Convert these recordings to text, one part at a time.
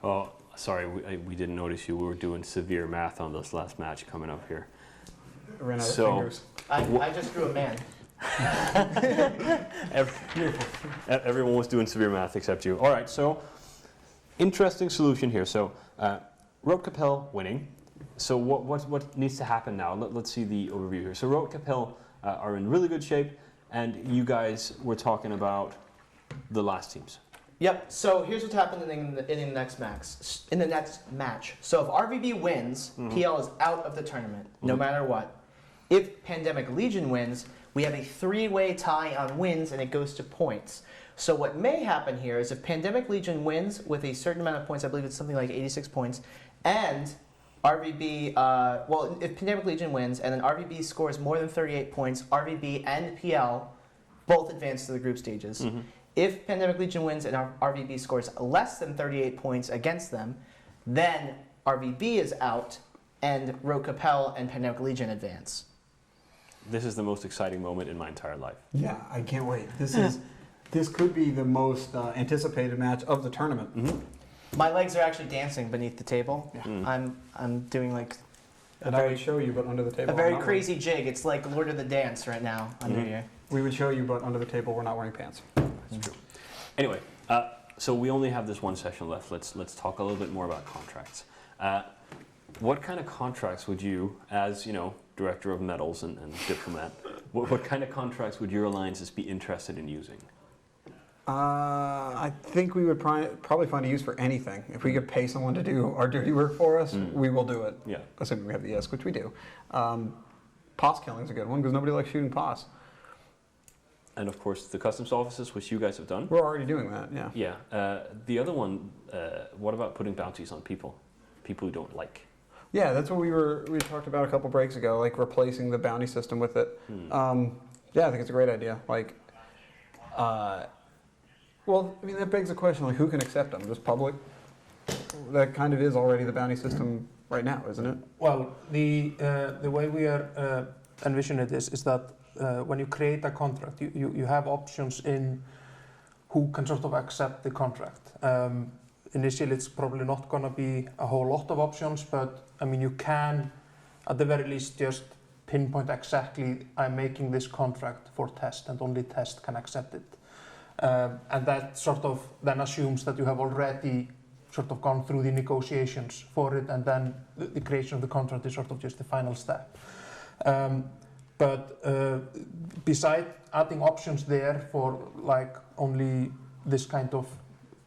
Oh, sorry, we didn't notice you. We were doing severe math on this last match coming up here. Ran out of fingers. I just drew a man. Everyone was doing severe math except you. All right, so interesting solution here. So Road Capel winning. So what needs to happen now? Let's see the overview here. So Road Capel are in really good shape, and you guys were talking about the last teams. Yep. So here's what's happening in the next match. So if RVB wins, PL is out of the tournament, no matter what. If Pandemic Legion wins, we have a 3-way tie on wins, and it goes to points. So what may happen here is if Pandemic Legion wins with a certain amount of points, I believe it's something like 86 points, and RVB, if Pandemic Legion wins and then RVB scores more than 38 points, RVB and PL both advance to the group stages. If Pandemic Legion wins and RVB scores less than 38 points against them, then RVB is out and Road Capel and Pandemic Legion advance. This is the most exciting moment in my entire life. Yeah, I can't wait. This could be the most anticipated match of the tournament. My legs are actually dancing beneath the table. Yeah. I'm doing like I would show you, but under the table. a very crazy jig. It's like Lord of the Dance right now under here. We would show you, but under the table, we're not wearing pants. That's true. Anyway, so we only have this one session left. Let's talk a little bit more about contracts. What kind of contracts would you, as director of medals and diplomat, what kind of contracts would your alliances be interested in using? I think we would probably find a use for anything. If we could pay someone to do our dirty work for us, we will do it. Yeah. Assuming we have the ES, which we do. POS killing is a good one because nobody likes shooting POS. And of course, the customs offices, which you guys have done. We're already doing that, yeah. Yeah. The other one, what about putting bounties on people who don't like? Yeah, that's what we talked about a couple breaks ago, like replacing the bounty system with it. Yeah, I think it's a great idea. Like, well, I mean, that begs the question, like, who can accept them? Just public? That kind of is already the bounty system right now, isn't it? Well, the way we are envisioning it is that when you create a contract, you have options in who can sort of accept the contract. Initially, it's probably not going to be a whole lot of options, but I mean, you can, at the very least, just pinpoint exactly, I'm making this contract for test, and only test can accept it. And that sort of then assumes that you have already sort of gone through the negotiations for it, and then the creation of the contract is sort of just the final step. But beside adding options there for like only this kind of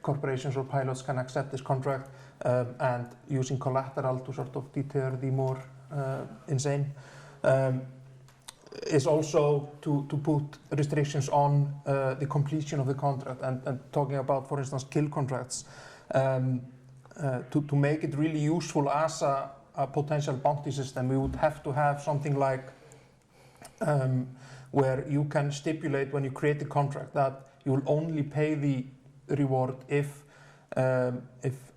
corporations or pilots can accept this contract, and using collateral to sort of deter the more insane, is also to put restrictions on the completion of the contract, and talking about, for instance, kill contracts, to make it really useful as a potential bounty system. We would have to have something like where you can stipulate when you create the contract that you will only pay the reward if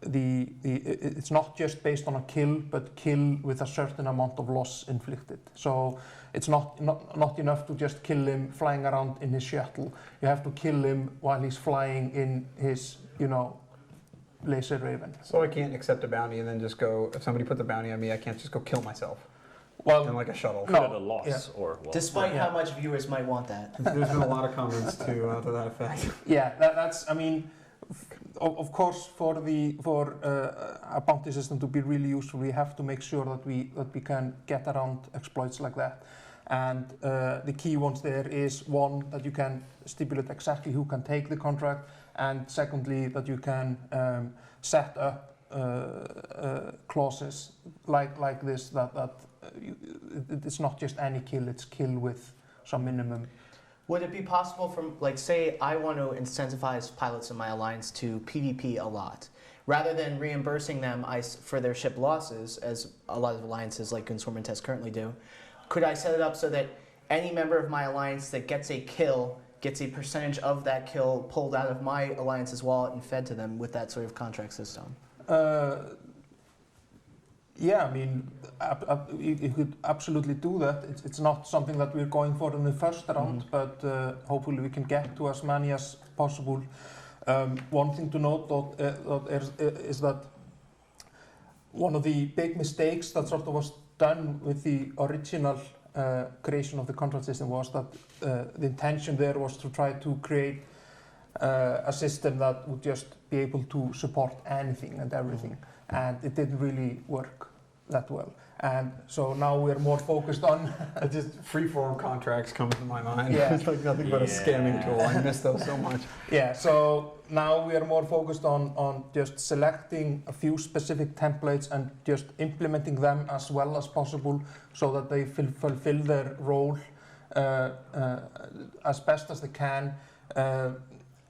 it's not just based on a kill, but kill with a certain amount of loss inflicted. So it's not enough to just kill him flying around in his shuttle. You have to kill him while he's flying in his, laser raven. So I can't accept a bounty and then just go, if somebody puts a bounty on me, I can't just go kill myself. Well, in like a shuttle. At a loss, yeah. or Despite how much viewers might want that. There's been a lot of comments to that effect. Yeah, that's. I mean, of course, for a bounty system to be really useful, we have to make sure that we can get around exploits like that. And the key ones there is, one, that you can stipulate exactly who can take the contract, and secondly, that you can set up clauses like this that it's not just any kill, it's kill with some minimum. Would it be possible from, like, say I want to incentivize pilots in my alliance to PvP a lot, rather than reimbursing them for their ship losses, as a lot of alliances like Gunstorm and Test currently do? Could I set it up so that any member of my alliance that gets a kill gets a percentage of that kill pulled out of my alliance's wallet and fed to them with that sort of contract system? Yeah, I mean, you could absolutely do that. It's not something that we're going for in the first round, but hopefully we can get to as many as possible. One thing to note is that one of the big mistakes that sort of was done with the original creation of the contract system was that the intention there was to try to create a system that would just be able to support anything and everything, and it didn't really work that well. And so now we're more focused on Just free-form contracts come to my mind. Yeah. It's like nothing but a scamming tool. I miss those so much. yeah. So now we are more focused on just selecting a few specific templates and just implementing them as well as possible, so that they fulfill their role as best as they can.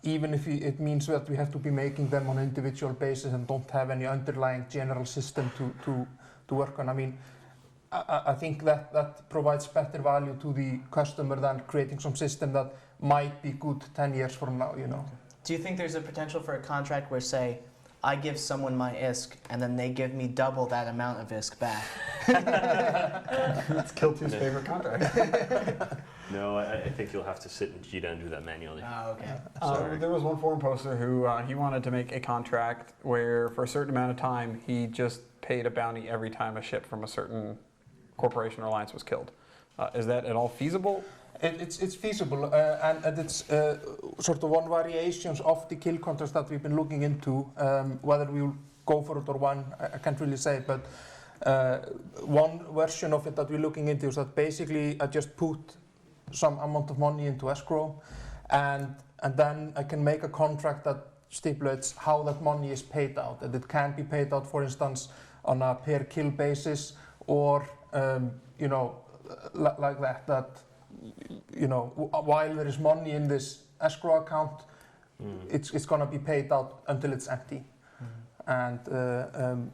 Even if it means that we have to be making them on an individual basis and don't have any underlying general system to work on. I mean, I think that provides better value to the customer than creating some system that might be good 10 years from now, you know. Do you think there's a potential for a contract where, say, I give someone my ISK and then they give me double that amount of ISK back? That's Kill2's favorite contract. No, I think you'll have to sit in Jita and do that manually. Oh, okay. Sorry. There was one forum poster who he wanted to make a contract where for a certain amount of time he just paid a bounty every time a ship from a certain corporation or alliance was killed. Is that at all feasible? It's feasible, and it's sort of one variations of the kill contracts that we've been looking into. Whether we will go for it or one, I can't really say, but one version of it that we're looking into is that basically I just put some amount of money into escrow, and then I can make a contract that stipulates how that money is paid out, and it can be paid out, for instance, on a per kill basis, or you know, like that you know, while there is money in this escrow account, it's gonna be paid out until it's empty. And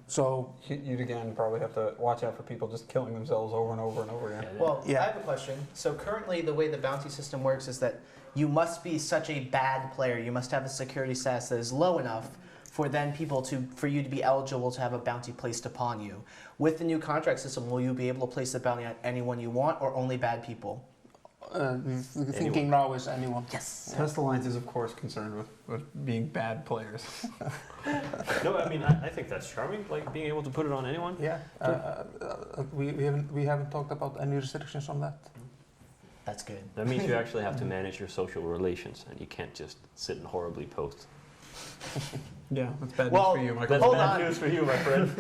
so You'd again probably have to watch out for people just killing themselves over and over and over again. Well, Yeah. I have a question. So currently the way the bounty system works is that you must be such a bad player, you must have a security status that is low enough for you to be eligible to have a bounty placed upon you. With the new contract system, will you be able to place the bounty on anyone you want or only bad people? the thinking now is anyone. Yes. Test Alliance is of course concerned with being bad players. No, I mean, I think that's charming, like being able to put it on anyone. Yeah, we haven't talked about any restrictions on that. That's good. That means you actually have to manage your social relations, and you can't just sit and horribly post. Yeah, that's bad Well, news for you, Michael. That's Hold bad on. news for you, my friend.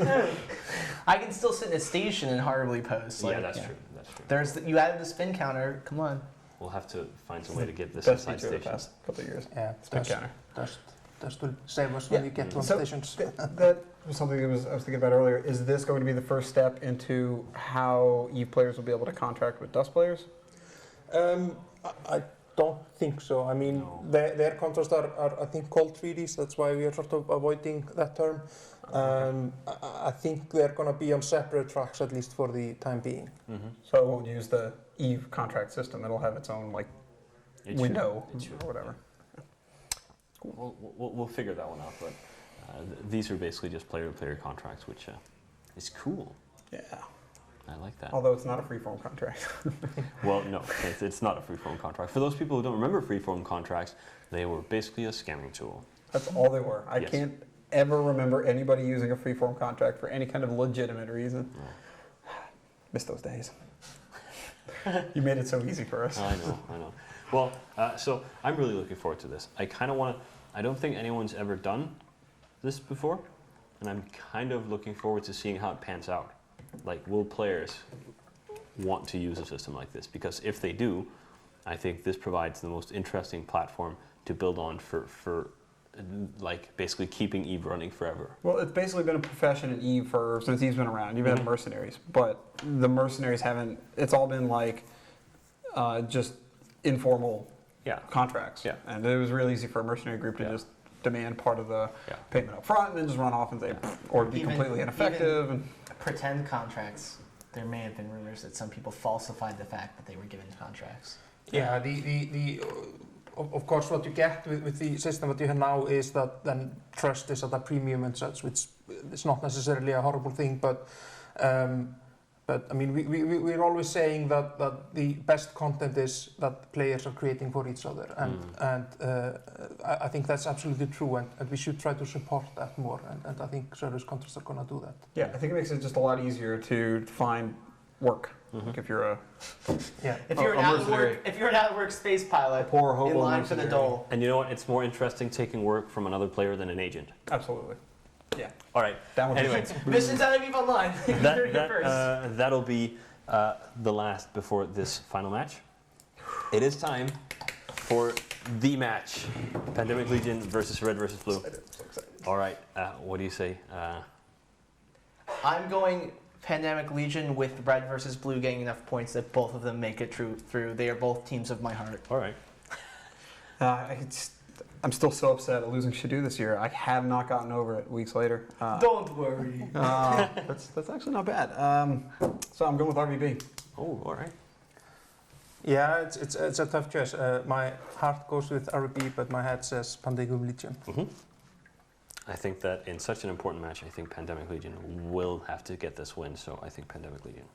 I can still sit in a station and horribly post. Yeah, that's true. That's true. You added the spin counter. Come on. We'll have to find some way to get this Best inside feature of the stations. past couple of years. Yeah, Spin counter. Just will save us when Yeah. you get to So- stations. That was something I was thinking about earlier. Is this going to be the first step into how EVE players will be able to contract with Dust players? I don't think so. I mean, No. their contracts are, I think, called treaties. That's why we are sort of avoiding that term. I think they're going to be on separate tracks, at least for the time being. Mm-hmm. So it won't use the EVE contract system. It'll have its own like window It should. or whatever. We'll figure that one out, but these are basically just player-to-player contracts, which is cool. Yeah. I like that. Although it's not a free-form contract. Well, no, it's not a free-form contract. For those people who don't remember free-form contracts, they were basically a scamming tool. That's all they were. I Yes. can't ever remember anybody using a free-form contract for any kind of legitimate reason. No. Miss those days. You made it so easy for us. I know. Well, so I'm really looking forward to this. I kind of want to. I don't think anyone's ever done this before, and I'm kind of looking forward to seeing how it pans out. Like, will players want to use a system like this? Because if they do, I think this provides the most interesting platform to build on for like basically keeping EVE running forever. Well, it's basically been a profession in EVE since EVE's been around. You've had Mhm. mercenaries, but the mercenaries haven't. It's all been like just informal Yeah. contracts. Yeah. And it was really easy for a mercenary group to Yeah. just demand part of the Yeah. payment up front and then just run off and say, Yeah. or be Even- completely ineffective. And Pretend contracts. There may have been rumors that some people falsified the fact that they were given contracts. Yeah, of course, what you get with the system that you have now is that then trust is at a premium and such, which is not necessarily a horrible thing, but But I mean, we're always saying that the best content is that players are creating for each other, and I think that's absolutely true, and we should try to support that more, and I think service contracts are going to do that. Yeah, I think it makes it just a lot easier to find work. Like if you're If you're an mercenary. out of work space pilot Poor hobo in line for the mercenary. dole. And you know what? It's more interesting taking work from another player than an agent. Absolutely. Yeah. All right. That would Anyway, Missions out of EVE Online. that'll be the last before this final match. It is time for the match: Pandemic Legion versus Red versus Blue. So excited. All right. What do you say? I'm going Pandemic Legion with Red versus Blue getting enough points that both of them make it through. They are both teams of my heart. All right. I'm still so upset at losing Shadu this year. I have not gotten over it weeks later. Don't worry. That's actually not bad. So I'm going with RVB. Oh, all right. Yeah, it's a tough choice. My heart goes with RB, but my head says Pandemic Legion. I think that in such an important match, I think Pandemic Legion will have to get this win. So I think Pandemic Legion.